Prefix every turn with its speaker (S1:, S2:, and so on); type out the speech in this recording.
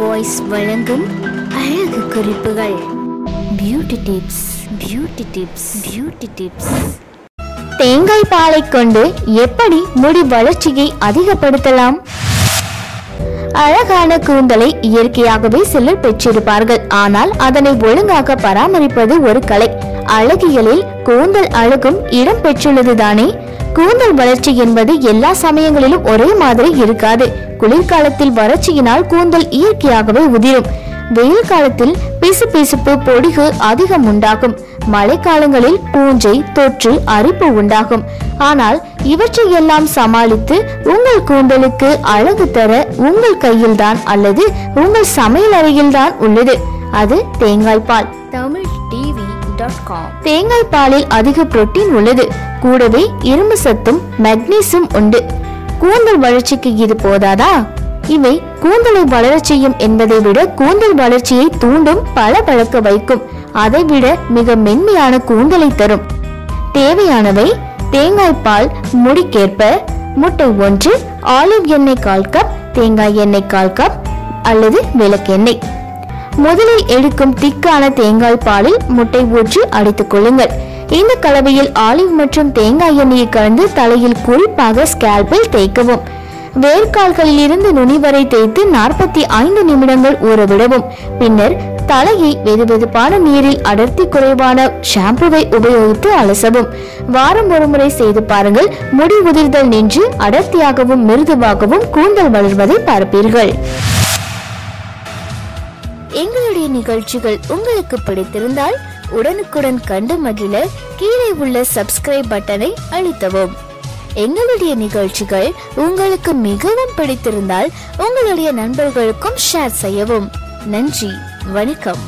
S1: Voice வழங்கும் அழகு குறிப்புகள். Beauty tips, beauty tips, beauty tips. தேங்காய் பாலை கொண்டு எப்படி முடி வளர்ச்சியை அதிகப்படுத்தலாம்? அழகான கூந்தலை இயற்கையாகவே சிலர் பெற்றிருப்பார்கள். ஆனால் அதனை ஒழுங்காக பராமரிப்பது ஒரு கலை. அழகியலில் கூந்தல் அழகும் இடம் பெற்றுள்ளதுதானே. கூந்தல் வளர்ச்சி என்பது எல்லா சமயங்களிலும் ஒரே மாதிரி இருக்காது. குளிர்காலத்தில் வறட்சியினால் கூந்தல் இயற்கையாகவே உதிரும். வெயில் காலத்தில் பிசுபிசுப்பு பொடிகு அதிகம் உண்டாகும். மழை காலங்களில் பூஞ்சை, தொற்று, அரிப்பு உண்டாகும். ஆனால் இவற்றை எல்லாம் சமாளித்து உங்கள் கூந்தலுக்கு அழகு தர உங்கள் கையில்தான் அல்லது உங்கள் சமையல் அறையில்தான் உள்ளது. அது தேங்காய் பால். tamiltv.com. தேங்காய் பாலில் அதிக புரோட்டீன் உள்ளது. கூடவே இரும்பு சத்தும் மெக்னீசியம் உண்டு. கூந்தல் வளர்ச்சிக்கு இது போதாதா? இவை கூந்தலை வளரச் செய்யும் என்பதை விட கூந்தல் வளர்ச்சியை தூண்டும், பளபளக்க வைக்கும். அதைவிட மிக மென்மையான கூந்தலை தரும். தேவையானவை: தேங்காய் பால் முடிக்கேற்ப, முட்டை 1, ஆலிவ் எண்ணெய் 1/4 கப், தேங்காய் எண்ணெய் 1/4 கப் அல்லது விளக்கெண்ணெய். முதலில் எடுக்கும் திக்கான தேங்காய் பாலில் முட்டை ஊற்றி அடித்துக் கொள்ளுங்கள். இந்த கலவையில் ஆலிவ் மற்றும் தேங்காய் எண்ணெயை கலந்து தலையில் குறிப்பாக ஸ்கேல்பில் தேய்க்கவும். வேர்க்கால்களில் இருந்து நுனி வரை தேய்த்து 45 நிமிடங்கள் ஊறவிடவும். பின்னர் தலையை வெதுவெதுப்பான நீரில் அடர்த்தி குறைவான ஷாம்புவை உபயோகித்து அலசவும். வாரம் ஒரு முறை செய்து பாருங்கள். முடி உதிர்தல் நின்று அடர்த்தியாகவும் மிருதுவாகவும் கூந்தல் வளர்வதை பார்ப்பீர்கள். எங்களுடைய நிகழ்ச்சிகள் உங்களுக்கு பிடித்திருந்தால் உடனுக்குடன் கண்டு மகிழ கீழே உள்ள சப்ஸ்கிரைப் பட்டனை அழுத்தவும். எங்களுடைய நிகழ்ச்சிகள் உங்களுக்கு மிகவும் பிடித்திருந்தால் உங்களுடைய நண்பர்களுக்கும் ஷேர் செய்யவும். நன்றி, வணக்கம்.